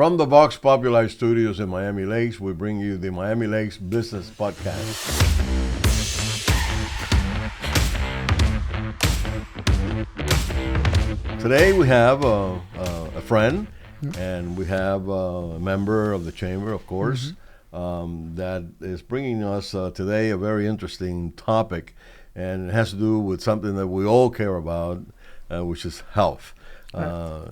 From the Vox Populi Studios in Miami Lakes, we bring you the Miami Lakes Business Podcast. Today we have a friend, and we have a member of the chamber, of course, that is bringing us today a very interesting topic, and it has to do with something that we all care about, which is health.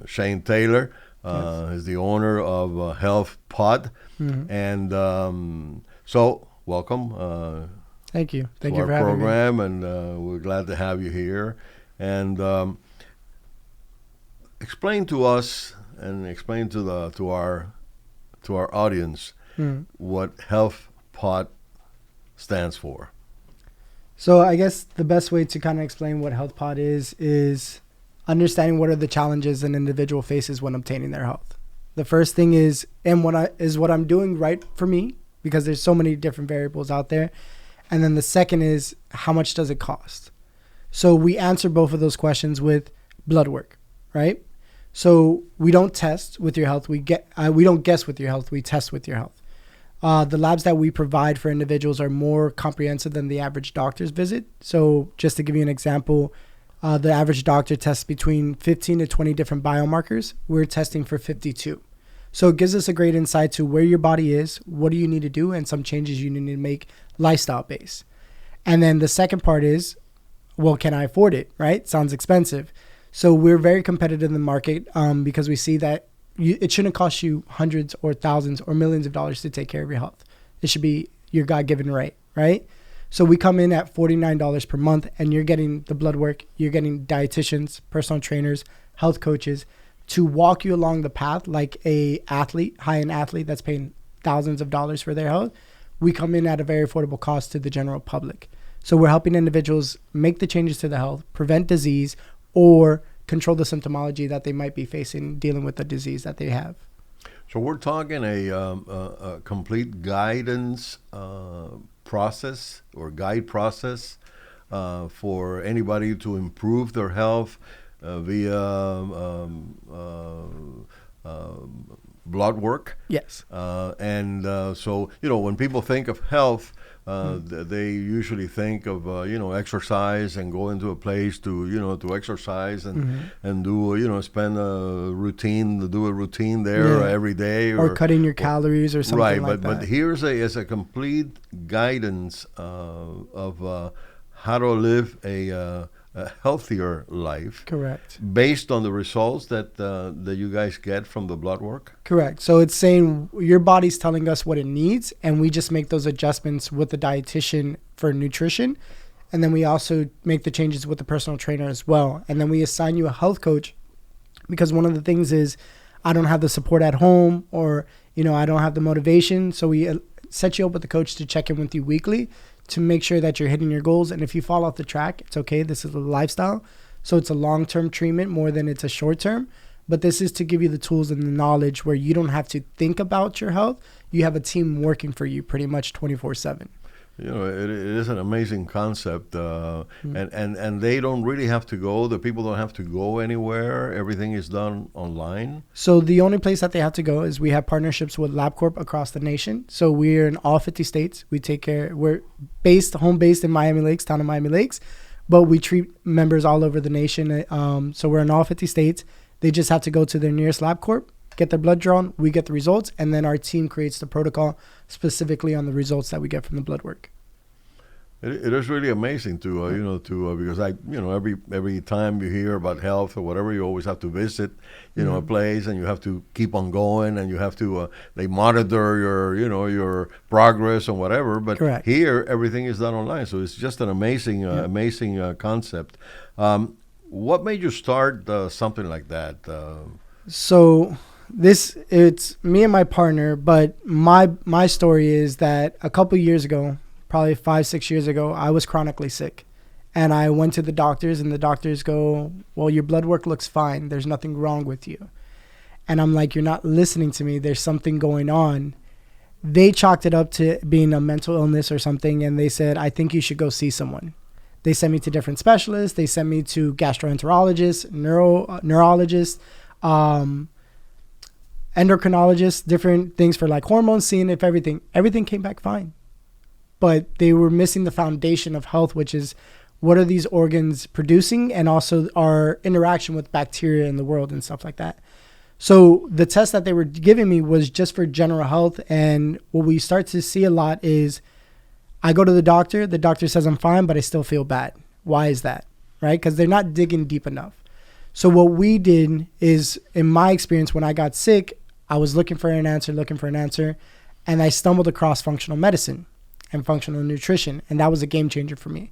Shane Taylor is the owner of Health Pot, and so welcome. Thank you. Thank to you for our having me. program, and we're glad to have you here. And explain to us and explain to our audience what Health Pot stands for. So I guess the best way to kind of explain what Health Pod is understanding what are the challenges an individual faces when obtaining their health. The first thing is, and what I'm doing right for me, because there's so many different variables out there. And then the second is, how much does it cost? So we answer both of those questions with blood work, right? So we don't test with your health. We don't guess with your health. We test with your health. The labs that we provide for individuals are more comprehensive than the average doctor's visit. So just to give you an example, the average doctor tests between 15 to 20 different biomarkers. We're testing for 52. So it gives us a great insight to where your body is, what do you need to do, and some changes you need to make lifestyle based. And then the second part is, well, can I afford it, right? Sounds expensive. So we're very competitive in the market because we see that it shouldn't cost you hundreds or thousands or millions of dollars to take care of your health. It should be your God-given right? So we come in at $49 per month, and you're getting the blood work, you're getting dietitians, personal trainers, health coaches to walk you along the path like a athlete, high-end athlete that's paying thousands of dollars for their health. We come in at a very affordable cost to the general public. So we're helping individuals make the changes to the health, prevent disease, or control the symptomology that they might be facing dealing with the disease that they have. So we're talking a complete guidance process or guide process for anybody to improve their health via blood work. Yes. So, when people think of health, they usually think of, exercise and go into a place to exercise and do, spend a routine there every day. Or cutting your calories or something right, like that. But here's a complete guidance of how to live a healthier life. Correct. Based on the results that you guys get from the blood work? Correct. So it's saying your body's telling us what it needs, and we just make those adjustments with the dietitian for nutrition. And then we also make the changes with the personal trainer as well. And then we assign you a health coach, because one of the things is I don't have the support at home, or, I don't have the motivation. So we set you up with the coach to check in with you weekly to make sure that you're hitting your goals. And if you fall off the track, it's okay. This is a lifestyle. So it's a long-term treatment more than it's a short-term. But this is to give you the tools and the knowledge where you don't have to think about your health. You have a team working for you pretty much 24/7. It is an amazing concept, and they don't really have to go. The people don't have to go anywhere. Everything is done online. So the only place that they have to go is we have partnerships with LabCorp across the nation. So we're in all 50 states. We're home based in Miami Lakes, town of Miami Lakes, but we treat members all over the nation. So we're in all 50 states. They just have to go to their nearest LabCorp, get their blood drawn, we get the results, and then our team creates the protocol specifically on the results that we get from the blood work. It is really amazing because every time you hear about health or whatever, you always have to visit, a place, and you have to keep on going, and you have to they monitor your progress and whatever. But Correct. Here, everything is done online, so it's just an amazing concept. What made you start something like that? So it's me and my partner, but my story is that a couple years ago, probably 5-6 years ago, I was chronically sick, and I went to the doctors, and the doctors go, well, your blood work looks fine. There's nothing wrong with you. And I'm like, you're not listening to me. There's something going on. They chalked it up to being a mental illness or something, and they said, I think you should go see someone. They sent me to different specialists. They sent me to gastroenterologists, neurologists, endocrinologists, different things for like hormones, seeing if everything came back fine. But they were missing the foundation of health, which is what are these organs producing, and also our interaction with bacteria in the world and stuff like that. So the test that they were giving me was just for general health. And what we start to see a lot is I go to the doctor says I'm fine, but I still feel bad. Why is that? Right? Because they're not digging deep enough. So what we did is, in my experience, when I got sick, I was looking for an answer, and I stumbled across functional medicine and functional nutrition, and that was a game changer for me.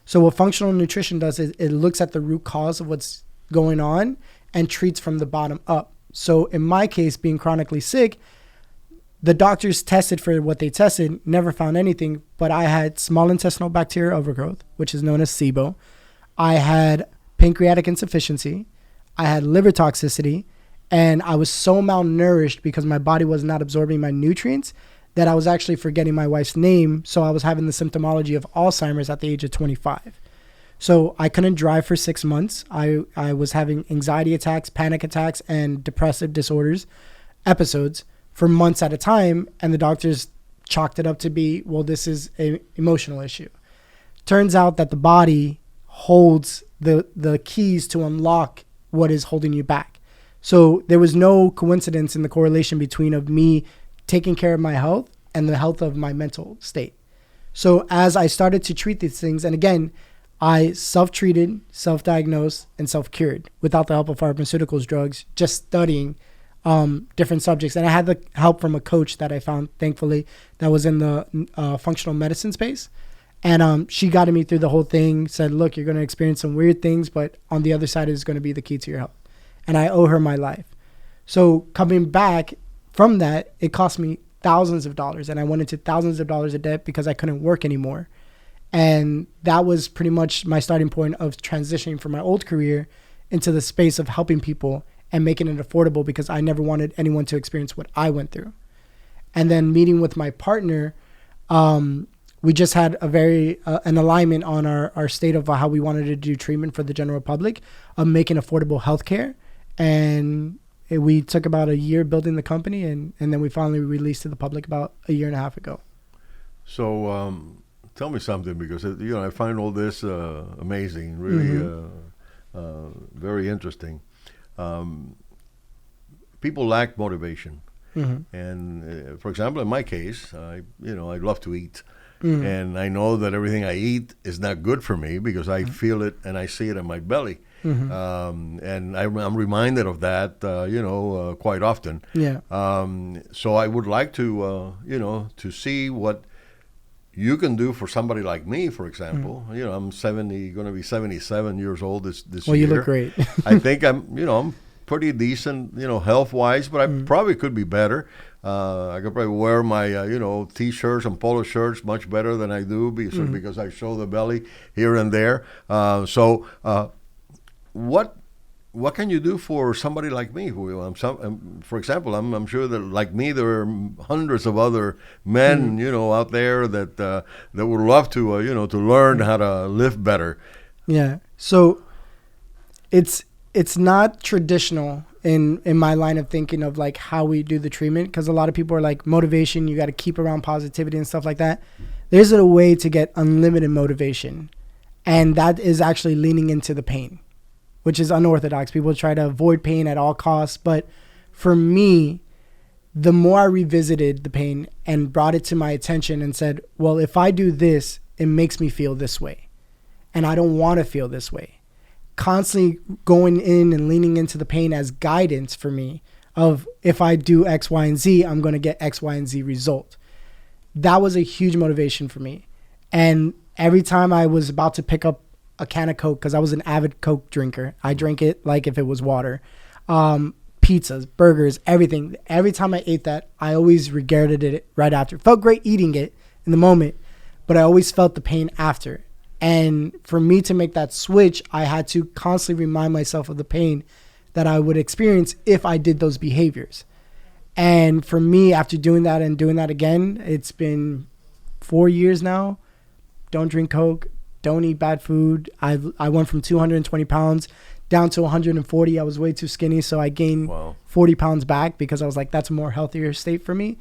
So what functional nutrition does is it looks at the root cause of what's going on and treats from the bottom up. So in my case, being chronically sick, the doctors tested for what they tested, never found anything, but I had small intestinal bacterial overgrowth, which is known as SIBO. I had pancreatic insufficiency. I had liver toxicity, and I was so malnourished because my body was not absorbing my nutrients that I was actually forgetting my wife's name. So I was having the symptomology of Alzheimer's at the age of 25. So I couldn't drive for 6 months. I was having anxiety attacks, panic attacks, and depressive disorders, episodes for months at a time. And the doctors chalked it up to be, well, this is an emotional issue. Turns out that the body holds the keys to unlock what is holding you back. So there was no coincidence in the correlation between of me taking care of my health and the health of my mental state. So as I started to treat these things, and again, I self-treated, self-diagnosed, and self-cured without the help of pharmaceuticals, drugs, just studying different subjects. And I had the help from a coach that I found, thankfully, that was in the functional medicine space. And she guided me through the whole thing, said, look, you're going to experience some weird things, but on the other side is going to be the key to your health. And I owe her my life. So coming back from that, it cost me thousands of dollars. And I went into thousands of dollars of debt because I couldn't work anymore. And that was pretty much my starting point of transitioning from my old career into the space of helping people and making it affordable, because I never wanted anyone to experience what I went through. And then meeting with my partner, we just had a very an alignment on our state of how we wanted to do treatment for the general public, of making affordable healthcare. And we took about a year building the company, and then we finally released to the public about a year and a half ago. So tell me something, because I find all this amazing, really very interesting. People lack motivation, and for example, in my case, I love to eat. And I know that everything I eat is not good for me because I feel it and I see it in my belly. And I'm reminded of that, quite often. Yeah. So I would like to, to see what you can do for somebody like me, for example. I'm going to be 77 years old this year. Well, you look great. I think I'm pretty decent, health-wise, but I probably could be better. I could probably wear my, T-shirts and polo shirts much better than I do because I show the belly here and there. So what can you do for somebody like me? For example, I'm sure that like me, there are hundreds of other men, out there that would love to, to learn how to live better. Yeah. So it's not traditional in my line of thinking of like how we do the treatment, because a lot of people are like, motivation, you got to keep around positivity and stuff like that. There's a way to get unlimited motivation, and that is actually leaning into the pain, which is unorthodox. People try to avoid pain at all costs. But for me, the more I revisited the pain and brought it to my attention and said, well, if I do this, it makes me feel this way, and I don't want to feel this way. Constantly going in and leaning into the pain as guidance for me of, if I do X, Y, and Z, I'm going to get X, Y, and Z result. That was a huge motivation for me. And every time I was about to pick up a can of Coke, because I was an avid Coke drinker, I drank it like if it was water. Pizzas, burgers, everything. Every time I ate that, I always regretted it right after. It felt great eating it in the moment, but I always felt the pain after. And for me to make that switch, I had to constantly remind myself of the pain that I would experience if I did those behaviors. And for me, after doing that and doing that again, it's been 4 years now. Don't drink Coke. Don't eat bad food. I went from 220 pounds down to 140. I was way too skinny, so I gained 40 pounds back because I was like, that's a more healthier state for me.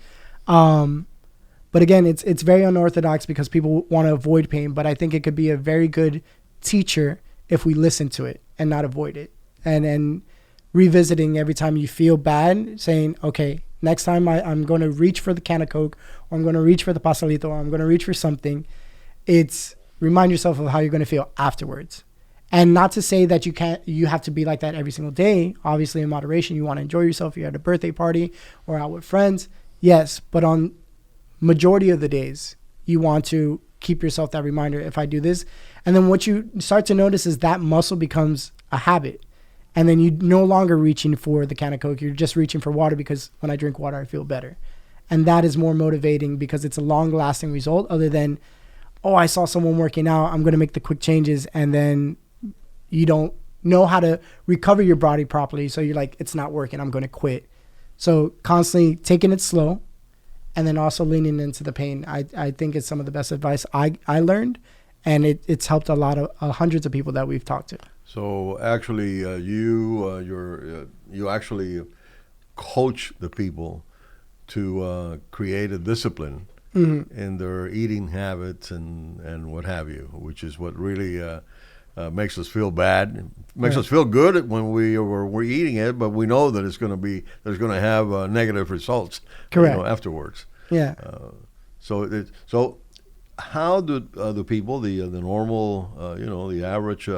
But again, it's very unorthodox because people want to avoid pain, but I think it could be a very good teacher if we listen to it and not avoid it. And revisiting every time you feel bad, saying, okay, next time I'm going to reach for the can of Coke, or I'm going to reach for the pastelito, or I'm going to reach for something. It's remind yourself of how you're going to feel afterwards. And not to say that you have to be like that every single day. Obviously, in moderation, you want to enjoy yourself. You're at a birthday party or out with friends. Yes, but on majority of the days, you want to keep yourself that reminder, if I do this. And then what you start to notice is that muscle becomes a habit. And then you're no longer reaching for the can of Coke. You're just reaching for water because when I drink water, I feel better. And that is more motivating because it's a long-lasting result other than, oh, I saw someone working out, I'm going to make the quick changes. And then you don't know how to recover your body properly. So you're like, it's not working, I'm going to quit. So constantly taking it slow and then also leaning into the pain. I think it's some of the best advice I learned. And it's helped a lot of hundreds of people that we've talked to. So actually, you actually coach the people to create a discipline in their eating habits and what have you, which is what really makes us feel bad. Makes us feel good when we're eating it, but we know that there's going to have negative results. Correct. Afterwards. Yeah. So how do the people, the normal, the average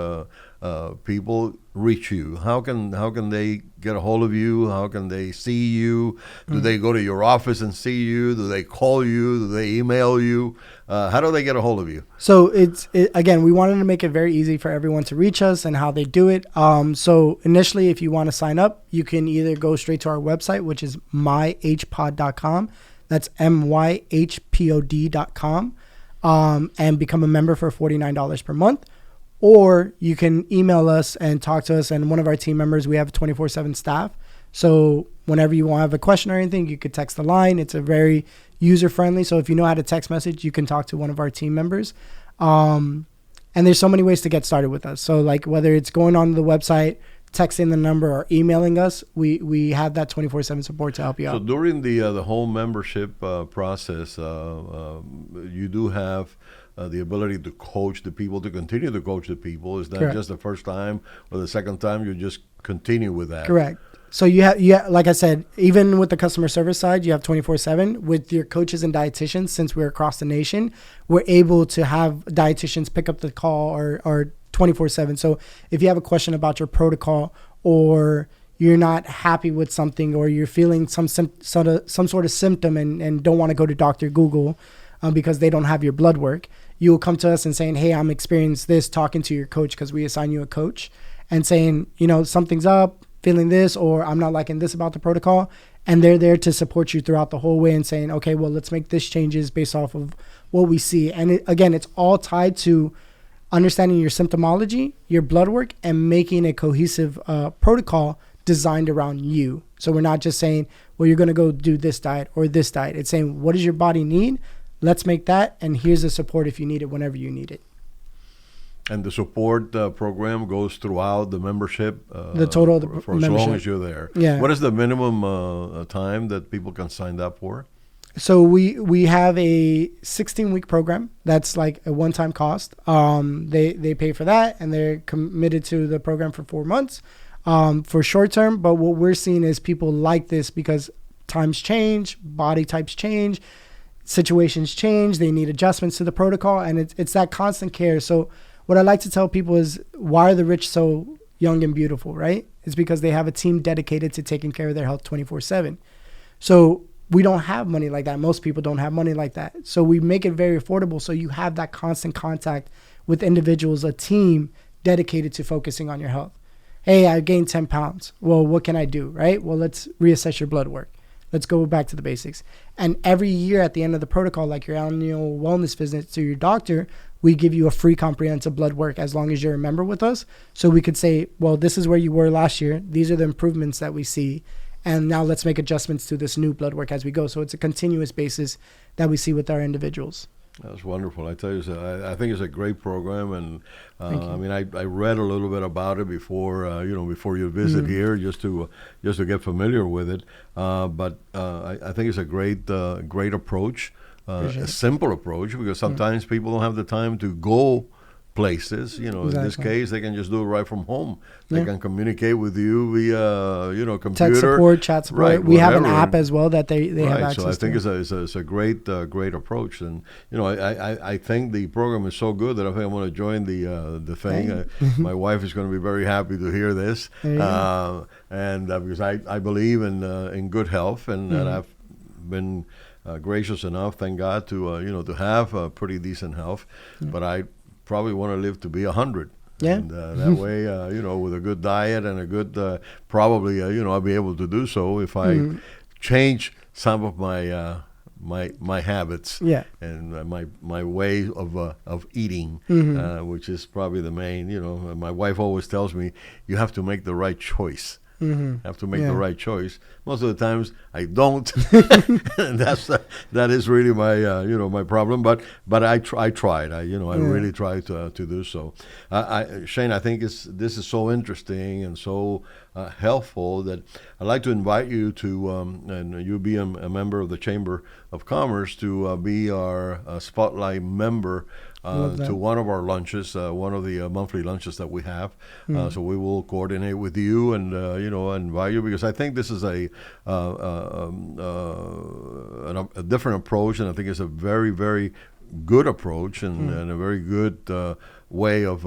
people reach you? How can they get a hold of you? How can they see you? Do they go to your office and see you? Do they call you? Do they email you? How do they get a hold of you? So again, we wanted to make it very easy for everyone to reach us and how they do it. So initially, if you want to sign up, you can either go straight to our website, which is myhpod.com. That's myhpod.com. And become a member for $49 per month. Or you can email us and talk to us. And one of our team members, we have a 24/7 staff. So whenever you want to have a question or anything, you could text the line. It's a very user-friendly. So if you know how to text message, you can talk to one of our team members. And there's so many ways to get started with us. So like whether it's going on the website, texting the number, or emailing us, we have that 24/7 support to help you out. So during the whole membership process, you do have the ability to coach the people, to continue to coach the people. Is that Correct. just the first time or the second time? You just continue with that. Correct. So you have, like I said, even with the customer service side, you have 24/7 with your coaches and dietitians. Since we're across the nation, we're able to have dietitians pick up the call or 24/7. So if you have a question about your protocol, or you're not happy with something, or you're feeling some sort of symptom and don't want to go to Dr. Google because they don't have your blood work, you will come to us and saying, hey, I'm experiencing this, talking to your coach because we assign you a coach, and saying, something's up, feeling this, or I'm not liking this about the protocol. And they're there to support you throughout the whole way and saying, okay, well, let's make this changes based off of what we see. And again, it's all tied to understanding your symptomology, your blood work, and making a cohesive protocol designed around you. So we're not just saying, well, you're going to go do this diet or this diet. It's saying, what does your body need? Let's make that, and here's the support if you need it whenever you need it. And the support program goes throughout the membership? The total of the for as long as you're there. Yeah. What is the minimum time that people can sign up for? So we have a 16-week program that's like a one-time cost. They pay for that, and they're committed to the program for 4 months for short term. But what we're seeing is people like this because times change, body types change, situations change. They need adjustments to the protocol, and it's that constant care. So what I like to tell people is, why are the rich so young and beautiful, right? It's because they have a team dedicated to taking care of their health 24/7. So we don't have money like that. Most people don't have money like that. So we make it very affordable. So you have that constant contact with individuals, a team dedicated to focusing on your health. Hey, I gained 10 pounds. Well, what can I do, right? Well, let's reassess your blood work. Let's go back to the basics. And every year at the end of the protocol, like your annual wellness visit to your doctor, we give you a free comprehensive blood work as long as you're a member with us. So we could say, well, this is where you were last year. These are the improvements that we see. And now let's make adjustments to this new blood work as we go. So it's a continuous basis that we see with our individuals. That's wonderful. I tell you, I think it's a great program, and Thank you. I mean, I read a little bit about it before, before you visit here, just to get familiar with it. But I think it's a great approach, Appreciate a it. simple approach, because sometimes people don't have the time to go places. In this Exactly. case, they can just do it right from home. They Yeah. can communicate with you via, computer. Tech support, chat support. Right, We have an whatever. app as well that they have Right, access so I think to. it's a great approach, and I think the program is so good that I think I'm going to join the thing. My wife is going to be very happy to hear this, There you go. and because I believe in good health, and that I've been gracious enough, thank God, to have pretty decent health, but I probably want to live to be 100. Yeah. And that way, with a good diet and a good, probably, I'll be able to do so if I change some of my habits Yeah. and my way of eating, which is probably the main. My wife always tells me you have to make the right choice. Have to make Yeah. the right choice. Most of the times I don't, and that is really my my problem. But I tried. I really tried to do so. Shane, I think this is so interesting and so helpful that I'd like to invite you to and you be a member of the Chamber of Commerce to be our spotlight member. Love that. To one of our lunches, one of the monthly lunches that we have. So we will coordinate with you and invite you, because I think this is a different approach, and I think it's a very, very good approach and a very good way of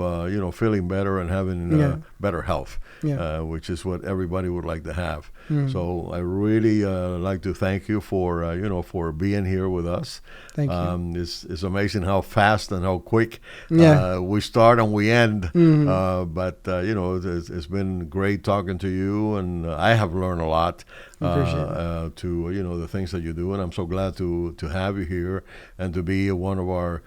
feeling better and having Yeah. better health, Yeah. which is what everybody would like to have. So I really like to thank you for for being here with us. Thank you. It's amazing how fast and how quick Yeah. we start and we end. But it's been great talking to you, and I have learned a lot Appreciate to the things that you do, and I'm so glad to have you here and to be one of our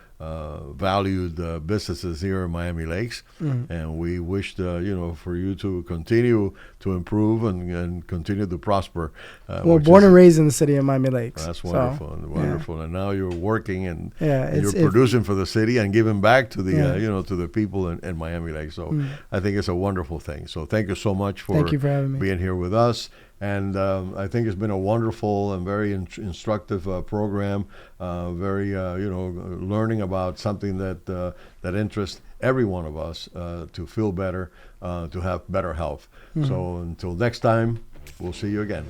valued businesses here in Miami Lakes. And we wish for you to continue to improve and continue to prosper. Well, which born is- and raised in the city of Miami Lakes. That's So, wonderful, and wonderful. And now you're working and Yeah, you're it's producing for the city and giving back to the Yeah. to the people in Miami Lakes. So I think it's a wonderful thing. So thank you so much for Thank you for having me. being here with us. And I think it's been a wonderful and very instructive program. Very learning about something that interests every one of us to feel better, to have better health. So until next time, we'll see you again.